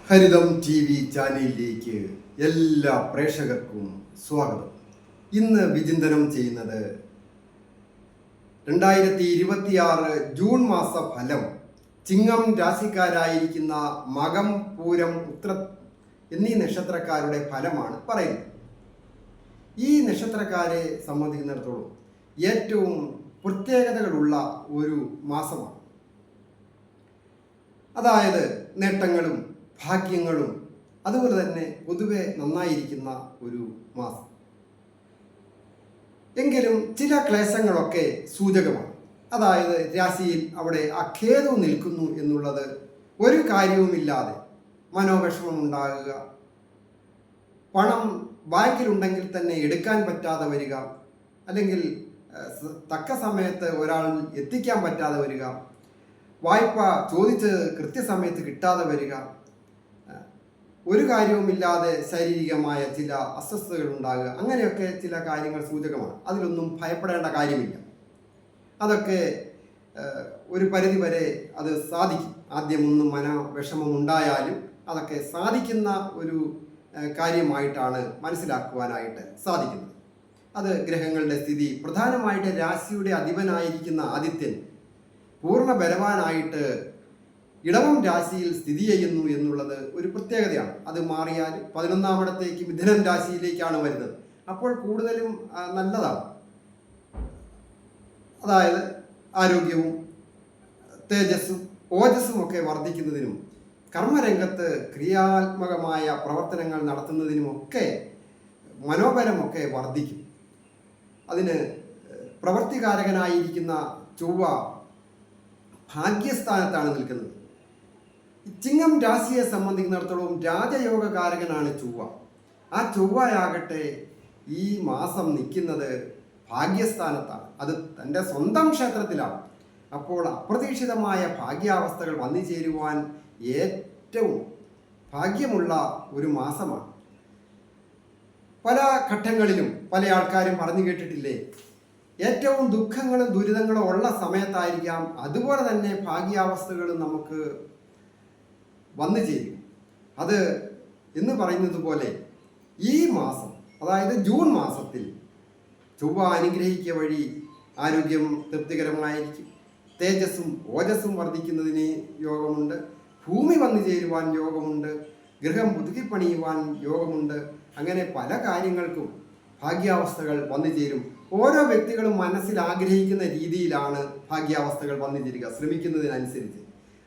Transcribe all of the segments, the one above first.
ഹരിതം T V ചാനലിലേക്ക് എല്ലാ പ്രേക്ഷകർക്കും സ്വാഗതം. ഇന്ന് വിചിന്തനം ചെയ്യുന്നത് 2026 ജൂൺ മാസ ഫലം. ചിങ്ങം രാശിക്കാരായിരിക്കുന്ന മകം, പൂരം, ഉത്ര എന്നീ നക്ഷത്രക്കാരുടെ ഫലമാണ് പറയുന്നത്. ഈ നക്ഷത്രക്കാരെ സംബന്ധിക്കുന്നിടത്തോളം ഏറ്റവും പ്രത്യേകതകളുള്ള ഒരു മാസമാണ്. അതായത് നേട്ടങ്ങളും ഭാഗ്യങ്ങളും അതുപോലെ തന്നെ പൊതുവെ നന്നായിരിക്കുന്ന ഒരു മാസം. എങ്കിലും ചില ക്ലേശങ്ങളൊക്കെ സൂചകമാണ്. അതായത് രാശിയിൽ അവിടെ അഖേതു നിൽക്കുന്നു എന്നുള്ളത് ഒരു കാര്യവുമില്ലാതെ മനോവിഷമം ഉണ്ടാകുക, പണം ബാങ്കിലുണ്ടെങ്കിൽ തന്നെ എടുക്കാൻ പറ്റാതെ വരിക, അല്ലെങ്കിൽ തക്ക സമയത്ത് ഒരാൾ എത്തിക്കാൻ പറ്റാതെ വരിക, വായ്പ ചോദിച്ച് കൃത്യസമയത്ത് കിട്ടാതെ വരിക, ഒരു കാര്യവുമില്ലാതെ ശാരീരികമായ ചില അസ്വസ്ഥതകൾ ഉണ്ടാകുക, അങ്ങനെയൊക്കെ ചില കാര്യങ്ങൾ സൂചകമാണ്. അതിലൊന്നും ഭയപ്പെടേണ്ട കാര്യമില്ല. അതൊക്കെ ഒരു പരിധി വരെ അത് സാധിക്കും. ആദ്യമൊന്നും വിഷമമുണ്ടായാലും അതൊക്കെ സാധിക്കുന്ന ഒരു കാര്യമായിട്ടാണ് മനസ്സിലാക്കുവാനായിട്ട് സാധിക്കുന്നത്. അത് ഗ്രഹങ്ങളുടെ സ്ഥിതി, പ്രധാനമായിട്ട് രാശിയുടെ അധിപനായിരിക്കുന്ന ആദിത്യൻ പൂർണ്ണ ബലവാനായിട്ട് ഇടവം രാശിയിൽ സ്ഥിതി ചെയ്യുന്നു എന്നുള്ളത് ഒരു പ്രത്യേകതയാണ്. അത് മാറിയാൽ 11-ാം ഇടത്തേക്ക് മിഥുനം രാശിയിലേക്കാണ് വരുന്നത്. അപ്പോൾ കൂടുതലും നല്ലതാണ്. അതായത് ആരോഗ്യവും തേജസ്സും ഓജസ്സും ഒക്കെ വർദ്ധിക്കുന്നതിനും കർമ്മരംഗത്ത് ക്രിയാത്മകമായ പ്രവർത്തനങ്ങൾ നടത്തുന്നതിനുമൊക്കെ മനോബലമൊക്കെ വർദ്ധിക്കും. അതിന് പ്രവർത്തികാരകനായിരിക്കുന്ന ചൊവ്വ ഭാഗ്യസ്ഥാനത്താണ് നിൽക്കുന്നത്. ചിങ്ങം രാശിയെ സംബന്ധിക്കുന്നിടത്തോളം രാജയോഗകാരകനാണ് ചൊവ്വ. ആ ചൊവ്വയാകട്ടെ ഈ മാസം നിൽക്കുന്നത് ഭാഗ്യസ്ഥാനത്താണ്. അത് തൻ്റെ സ്വന്തം ക്ഷേത്രത്തിലാണ്. അപ്പോൾ അപ്രതീക്ഷിതമായ ഭാഗ്യാവസ്ഥകൾ വന്നു ചേരുവാൻ ഏറ്റവും ഭാഗ്യമുള്ള ഒരു മാസമാണ്. പല ഘട്ടങ്ങളിലും പല ആൾക്കാരും പറഞ്ഞു കേട്ടിട്ടില്ലേ, ഏറ്റവും ദുഃഖങ്ങളും ദുരിതങ്ങളും ഉള്ള സമയത്തായിരിക്കാം അതുപോലെ തന്നെ ഭാഗ്യാവസ്ഥകളും നമുക്ക് വന്നു ചേരും. അത് എന്ന് പറയുന്നത് പോലെ ഈ മാസം, അതായത് ജൂൺ മാസത്തിൽ ചൊവ്വ അനുഗ്രഹിക്കുക വഴി ആരോഗ്യം തൃപ്തികരമായിരിക്കും, തേജസ്സും ഓജസ്സും വർദ്ധിക്കുന്നതിന് യോഗമുണ്ട്, ഭൂമി വന്നു ചേരുവാൻ യോഗമുണ്ട്, ഗൃഹം പുതുക്കിപ്പണിയുവാൻ യോഗമുണ്ട്. അങ്ങനെ പല കാര്യങ്ങൾക്കും ഭാഗ്യാവസ്ഥകൾ വന്നു ചേരും. ഓരോ വ്യക്തികളും മനസ്സിൽ ആഗ്രഹിക്കുന്ന രീതിയിലാണ് ഭാഗ്യാവസ്ഥകൾ വന്നു ചേരുക, ശ്രമിക്കുന്നതിനനുസരിച്ച്.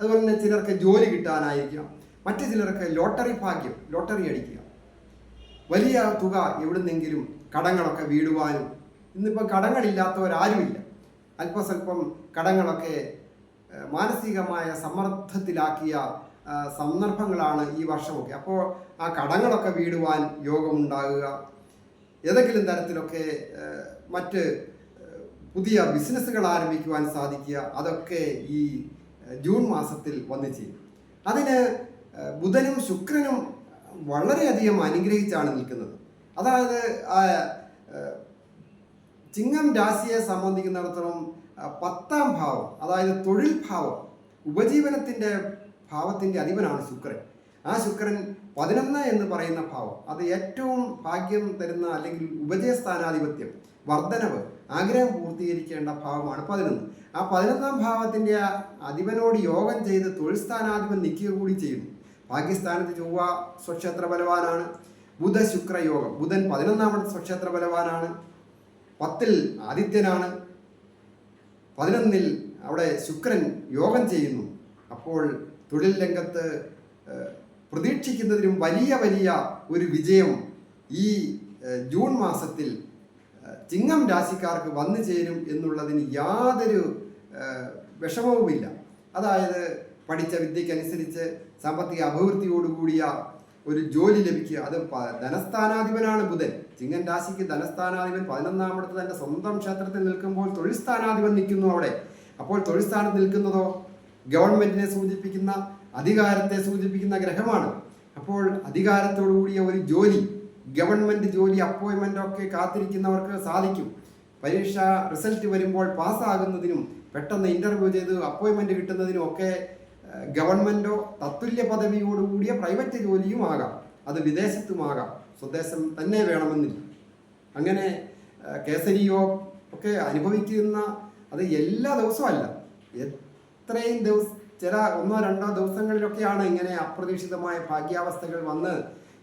അതുപോലെ തന്നെ ചിലർക്ക് ജോലി കിട്ടാനായിരിക്കാം, മറ്റു ചിലർക്ക് ലോട്ടറി ഭാഗ്യം, ലോട്ടറി അടിക്കുക, വലിയ തുക എവിടുന്നെങ്കിലും കടങ്ങളൊക്കെ വീടുവാനും. ഇന്നിപ്പോൾ കടങ്ങളില്ലാത്തവരാരുമില്ല. അല്പസ്വല്പം കടങ്ങളൊക്കെ മാനസികമായ സമ്മർദ്ദത്തിലാക്കിയ സന്ദർഭങ്ങളാണ് ഈ വർഷമൊക്കെ. അപ്പോൾ ആ കടങ്ങളൊക്കെ വീടുവാൻ യോഗമുണ്ടാകുക, ഏതെങ്കിലും തരത്തിലൊക്കെ മറ്റ് പുതിയ ബിസിനസ്സുകൾ ആരംഭിക്കുവാൻ സാധിക്കുക, അതൊക്കെ ഈ ജൂൺ മാസത്തിൽ വന്നു ചെയ്യും. അതിന് ബുധനും ശുക്രനും വളരെയധികം അനുഗ്രഹിച്ചാണ് നിൽക്കുന്നത്. അതായത് ചിങ്ങം രാശിയെ സംബന്ധിക്കുന്നിടത്തോളം 10-ാം ഭാവം, അതായത് തൊഴിൽ ഭാവം, ഉപജീവനത്തിൻ്റെ ഭാവത്തിൻ്റെ അധിപനാണ് ശുക്രൻ. ആ ശുക്രൻ 11 എന്ന് പറയുന്ന ഭാവം, അത് ഏറ്റവും ഭാഗ്യം തരുന്ന അല്ലെങ്കിൽ ഉപജയസ്ഥാനാധിപത്യം, വർധനവ്, ആഗ്രഹം പൂർത്തീകരിക്കേണ്ട ഭാവമാണ് 11. ആ 11-ാം ഭാവത്തിൻ്റെ അധിപനോട് യോഗം ചെയ്ത് തൊഴിൽ സ്ഥാനാധിപൻ നിൽക്കുക കൂടി ചെയ്യുന്നു. ഭാഗ്യസ്ഥാനത്ത് ചൊവ്വ സ്വക്ഷേത്ര ബലവാനാണ്. ബുധ ശുക്ര യോഗം, ബുധൻ 11-ാമത്തെ സ്വക്ഷേത്ര ബലവാനാണ്. 10-ൽ ആദിത്യനാണ്, 11-ൽ അവിടെ ശുക്രൻ യോഗം ചെയ്യുന്നു. അപ്പോൾ തൊഴിൽ രംഗത്ത് പ്രതീക്ഷിക്കുന്നതിനും വലിയ വലിയ ഒരു വിജയം ഈ ജൂൺ മാസത്തിൽ ചിങ്ങം രാശിക്കാർക്ക് വന്നു ചേരും എന്നുള്ളതിന് യാതൊരു വിഷമവുമില്ല. അതായത് പഠിച്ച വിദ്യക്കനുസരിച്ച് സാമ്പത്തിക അഭിവൃദ്ധിയോടുകൂടിയ ഒരു ജോലി ലഭിക്കുക. അത് ധനസ്ഥാനാധിപനാണ് ബുധൻ. ചിങ്ങൻ രാശിക്ക് ധനസ്ഥാനാധിപൻ 11-ാമത്തെ തൻ്റെ സ്വന്തം ക്ഷേത്രത്തിൽ നിൽക്കുമ്പോൾ തൊഴിൽ സ്ഥാനാധിപൻ നിൽക്കുന്നു അവിടെ. അപ്പോൾ തൊഴിൽ സ്ഥാനത്ത് നിൽക്കുന്നതോ ഗവൺമെന്റിനെ സൂചിപ്പിക്കുന്ന, അധികാരത്തെ സൂചിപ്പിക്കുന്ന ഗ്രഹമാണ്. അപ്പോൾ അധികാരത്തോടു കൂടിയ ഒരു ജോലി, ഗവൺമെന്റ് ജോലി, അപ്പോയിൻമെന്റ് ഒക്കെ കാത്തിരിക്കുന്നവർക്ക് സാധിക്കും. പരീക്ഷ റിസൾട്ട് വരുമ്പോൾ പാസ്സാകുന്നതിനും പെട്ടെന്ന് ഇൻ്റർവ്യൂ ചെയ്ത് അപ്പോയിൻമെന്റ് കിട്ടുന്നതിനും ഒക്കെ ഗവൺമെൻറ്റോ തത്തുല്യ പദവിയോടുകൂടിയ പ്രൈവറ്റ് ജോലിയും ആകാം, അത് വിദേശത്തുമാകാം, സ്വദേശം തന്നെ വേണമെന്നില്ല. അങ്ങനെ കേസരിയോ ഒക്കെ അനുഭവിക്കുന്ന അത് എല്ലാ ദിവസവും അല്ല, എത്രയും ചില 1-2 ദിവസങ്ങളിലൊക്കെയാണ് ഇങ്ങനെ അപ്രതീക്ഷിതമായ ഭാഗ്യാവസ്ഥകൾ വന്ന്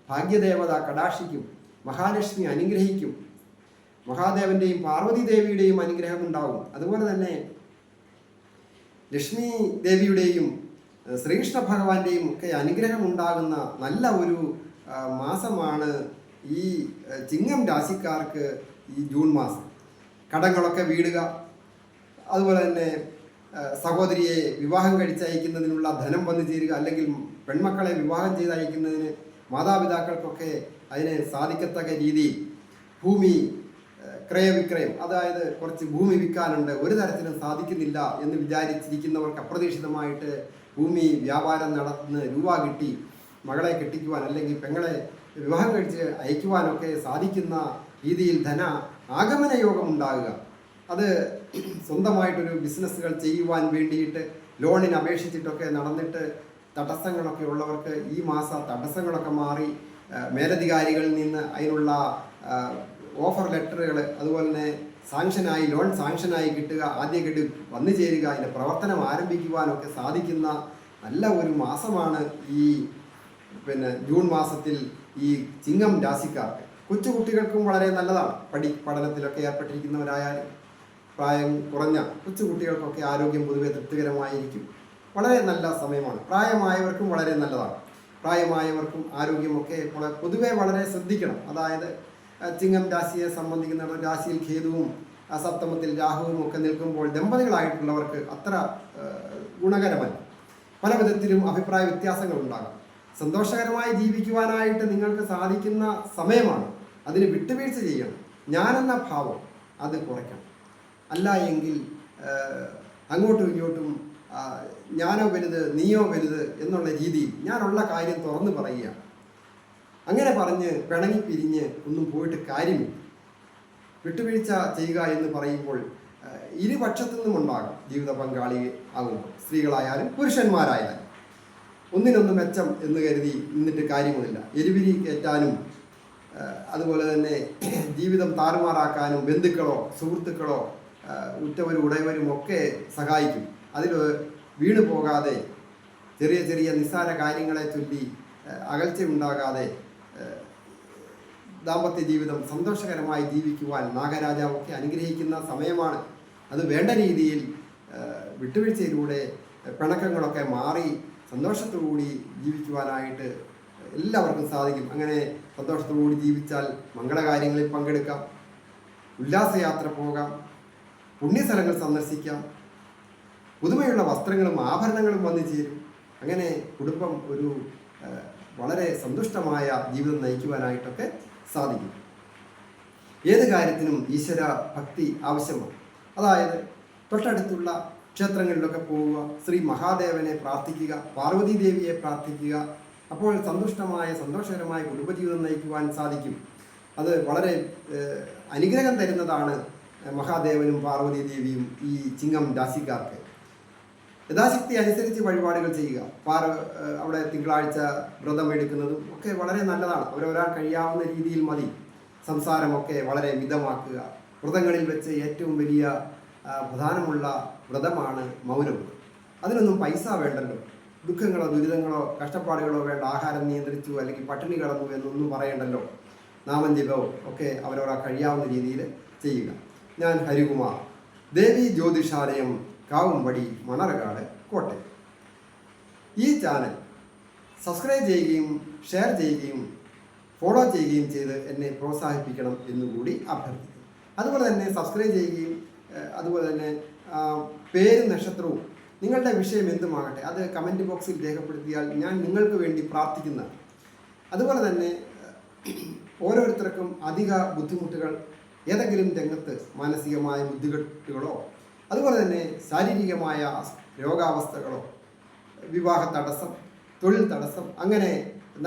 ഭാഗ്യദേവത കടാക്ഷിക്കും, മഹാലക്ഷ്മി അനുഗ്രഹിക്കും, മഹാദേവന്റെയും പാർവതി ദേവിയുടെയും അനുഗ്രഹം ഉണ്ടാവും. അതുപോലെ തന്നെ ലക്ഷ്മി ദേവിയുടെയും ശ്രീകൃഷ്ണ ഭഗവാന്റെയും ഒക്കെ അനുഗ്രഹം ഉണ്ടാകുന്ന നല്ല ഒരു മാസമാണ് ഈ ചിങ്ങം രാശിക്കാർക്ക് ഈ ജൂൺ മാസം. കടങ്ങളൊക്കെ വീടുക, അതുപോലെ തന്നെ സഹോദരിയെ വിവാഹം കഴിച്ചയക്കുന്നതിനുള്ള ധനം വന്നു ചേരുക, അല്ലെങ്കിൽ പെൺമക്കളെ വിവാഹം ചെയ്തയക്കുന്നതിന് മാതാപിതാക്കൾക്കൊക്കെ അതിന് സാധിക്കത്തക്ക രീതിയിൽ ഭൂമി ക്രയവിക്രയം, അതായത് കുറച്ച് ഭൂമി വിൽക്കാനുണ്ട്, ഒരു തരത്തിലും സാധിക്കുന്നില്ല എന്ന് വിചാരിച്ചിരിക്കുന്നവർക്ക് അപ്രതീക്ഷിതമായിട്ട് ഭൂമി വ്യാപാരം നടന്ന് രൂപ കിട്ടി മകളെ കെട്ടിക്കുവാൻ അല്ലെങ്കിൽ പെങ്ങളെ വിവാഹം കഴിച്ച് അയക്കുവാനൊക്കെ സാധിക്കുന്ന രീതിയിൽ ധന ആഗമന യോഗം ഉണ്ടാകുക. അത് സ്വന്തമായിട്ടൊരു ബിസിനസ്സുകൾ ചെയ്യുവാൻ വേണ്ടിയിട്ട് ലോണിന് അപേക്ഷിച്ചിട്ടൊക്കെ നടന്നിട്ട് തടസ്സങ്ങളൊക്കെ ഉള്ളവർക്ക് ഈ മാസം തടസ്സങ്ങളൊക്കെ മാറി മേലധികാരികളിൽ നിന്ന് അതിനുള്ള ഓഫർ ലെറ്ററുകൾ, അതുപോലെ തന്നെ സാങ്ഷനായി ലോൺ സാങ്ഷനായി കിട്ടുക, ആദ്യ ഗഡു വന്നു ചേരുക, അതിൻ്റെ പ്രവർത്തനം ആരംഭിക്കുവാനൊക്കെ സാധിക്കുന്ന നല്ല ഒരു മാസമാണ് ഈ ജൂൺ മാസത്തിൽ ഈ ചിങ്ങം രാശിക്കാർക്ക്. കൊച്ചുകുട്ടികൾക്കും വളരെ നല്ലതാണ്. പഠനത്തിലൊക്കെ ഏർപ്പെട്ടിരിക്കുന്നവരായാലും പ്രായം കുറഞ്ഞ കൊച്ചുകുട്ടികൾക്കൊക്കെ ആരോഗ്യം പൊതുവെ തൃപ്തികരമായിരിക്കും. വളരെ നല്ല സമയമാണ്. പ്രായമായവർക്കും വളരെ നല്ലതാണ്. പ്രായമായവർക്കും ആരോഗ്യമൊക്കെ പൊതുവെ വളരെ ശ്രദ്ധിക്കണം. അതായത് ചിങ്ങം രാശിയെ സംബന്ധിക്കുന്ന രാശിയിൽ ഖേതുവും സപ്തമത്തിൽ രാഹുവും ഒക്കെ നിൽക്കുമ്പോൾ ദമ്പതികളായിട്ടുള്ളവർക്ക് അത്ര ഗുണകരമല്ല. പല വിധത്തിലും അഭിപ്രായ വ്യത്യാസങ്ങൾ ഉണ്ടാകാം. സന്തോഷകരമായി ജീവിക്കുവാനായിട്ട് നിങ്ങൾക്ക് സാധിക്കുന്ന സമയമാണ്. അതിന് വിട്ടുവീഴ്ച ചെയ്യണം. ഞാനെന്ന ഭാവം അത് കുറയ്ക്കണം. അല്ല എങ്കിൽ അങ്ങോട്ടും ഇങ്ങോട്ടും ഞാനോ വലുത് നീയോ വലുത് എന്നുള്ള രീതിയിൽ ഞാനുള്ള കാര്യം തുറന്നു പറയുക. അങ്ങനെ പറഞ്ഞ് പിണങ്ങി പിരിഞ്ഞ് ഒന്നും പോയിട്ട് കാര്യമില്ല. വിട്ടുവീഴ്ച ചെയ്യുക എന്ന് പറയുമ്പോൾ ഇരുപക്ഷത്തു നിന്നും ഉണ്ടാകും. ജീവിത പങ്കാളി ആകുമ്പോൾ സ്ത്രീകളായാലും പുരുഷന്മാരായാലും ഒന്നിനൊന്ന് മെച്ചം എന്ന് കരുതി നിന്നിട്ട് കാര്യമില്ല. എരിവിരി കയറ്റാനും അതുപോലെ തന്നെ ജീവിതം താറുമാറാക്കാനും ബന്ധുക്കളോ സുഹൃത്തുക്കളോ ഉറ്റവരും ഉടയവരും ഒക്കെ സഹായിക്കും. അതിൽ വീണു പോകാതെ ചെറിയ ചെറിയ നിസ്സാര കാര്യങ്ങളെ ചൊല്ലി അകൽച്ച ഉണ്ടാകാതെ ദാമ്പത്യ ജീവിതം സന്തോഷകരമായി ജീവിക്കുവാൻ നാഗരാജാവൊക്കെ അനുഗ്രഹിക്കുന്ന സമയമാണ്. അത് വേണ്ട രീതിയിൽ വിട്ടുവീഴ്ചയിലൂടെ പിണക്കങ്ങളൊക്കെ മാറി സന്തോഷത്തോടുകൂടി ജീവിക്കുവാനായിട്ട് എല്ലാവർക്കും സാധിക്കും. അങ്ങനെ സന്തോഷത്തോടുകൂടി ജീവിച്ചാൽ മംഗളകാര്യങ്ങളിൽ പങ്കെടുക്കാം, ഉല്ലാസയാത്ര പോകാം, പുണ്യസ്ഥലങ്ങൾ സന്ദർശിക്കാം, പുതുമയുള്ള വസ്ത്രങ്ങളും ആഭരണങ്ങളും വന്നു ചേരും. അങ്ങനെ കുടുംബം ഒരു വളരെ സന്തുഷ്ടമായ ജീവിതം നയിക്കുവാനായിട്ടൊക്കെ സാധിക്കും. ഏത് കാര്യത്തിനും ഈശ്വര ഭക്തി ആവശ്യമാണ്. അതായത് തൊട്ടടുത്തുള്ള ക്ഷേത്രങ്ങളിലൊക്കെ പോവുക, ശ്രീ മഹാദേവനെ പ്രാർത്ഥിക്കുക, പാർവതി ദേവിയെ പ്രാർത്ഥിക്കുക. അപ്പോൾ സന്തോഷകരമായ കുടുംബജീവിതം നയിക്കുവാൻ സാധിക്കും. അത് വളരെ അനുഗ്രഹം തരുന്നതാണ് മഹാദേവനും പാർവതി ദേവിയും ഈ ചിങ്ങം രാശിക്കാർക്ക്. യഥാശക്തി അനുസരിച്ച് വഴിപാടുകൾ ചെയ്യുക. അവിടെ തിങ്കളാഴ്ച വ്രതം എടുക്കുന്നതും ഒക്കെ വളരെ നല്ലതാണ്. അവരൊരാൾ കഴിയാവുന്ന രീതിയിൽ മതി. സംസാരമൊക്കെ വളരെ മിതമാക്കുക. വ്രതങ്ങളിൽ വെച്ച് ഏറ്റവും വലിയ പ്രധാനമുള്ള വ്രതമാണ് മൗനവ്രതം. അതിനൊന്നും പൈസ വേണ്ടല്ലോ. ദുഃഖങ്ങളോ ദുരിതങ്ങളോ കഷ്ടപ്പാടുകളോ വേണ്ട. ആഹാരം നിയന്ത്രിച്ചു അല്ലെങ്കിൽ പട്ടിണി കിടന്നു എന്നൊന്നും പറയണ്ടല്ലോ. നാമജപവും ഒക്കെ അവരൊരാൾ കഴിയാവുന്ന രീതിയിൽ ചെയ്യുക. ഞാൻ ഹരികുമാർ, ദേവി ജ്യോതിഷാലയം, കാവുംപടി, മണർകാട്, കോട്ടയം. ഈ ചാനൽ സബ്സ്ക്രൈബ് ചെയ്യുകയും ഷെയർ ചെയ്യുകയും ഫോളോ ചെയ്യുകയും ചെയ്ത് എന്നെ പ്രോത്സാഹിപ്പിക്കണം എന്നുകൂടി അഭ്യർത്ഥിക്കുന്നു. അതുപോലെ തന്നെ സബ്സ്ക്രൈബ് ചെയ്യുകയും അതുപോലെ തന്നെ പേരും നക്ഷത്രവും നിങ്ങളുടെ വിഷയം എന്തുമാകട്ടെ അത് കമൻറ്റ് ബോക്സിൽ രേഖപ്പെടുത്തിയാൽ ഞാൻ നിങ്ങൾക്ക് വേണ്ടി പ്രാർത്ഥിക്കുന്നതാണ്. അതുപോലെ തന്നെ ഓരോരുത്തർക്കും അധിക ബുദ്ധിമുട്ടുകൾ ഏതെങ്കിലും രംഗത്ത് മാനസികമായ ബുദ്ധിമുട്ടുകളോ അതുപോലെ തന്നെ ശാരീരികമായ രോഗാവസ്ഥകളോ വിവാഹ തടസ്സം, തൊഴിൽ തടസ്സം, അങ്ങനെ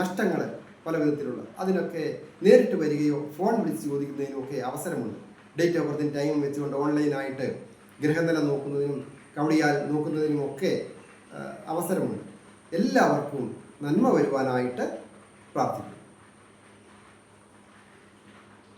നഷ്ടങ്ങൾ പല വിധത്തിലുള്ള അതിനൊക്കെ നേരിട്ട് വരികയോ ഫോൺ വിളിച്ച് ചോദിക്കുന്നതിനും ഒക്കെ അവസരമുണ്ട്. ഡേറ്റ് ഓഫ് ബർത്തും ടൈം വെച്ചുകൊണ്ട് ഓൺലൈനായിട്ട് ഗ്രഹനില നോക്കുന്നതിനും കവടിയാൽ നോക്കുന്നതിനുമൊക്കെ അവസരമുണ്ട്. എല്ലാവർക്കും നന്മ വരുവാനായിട്ട് പ്രാർത്ഥിക്കുന്നു.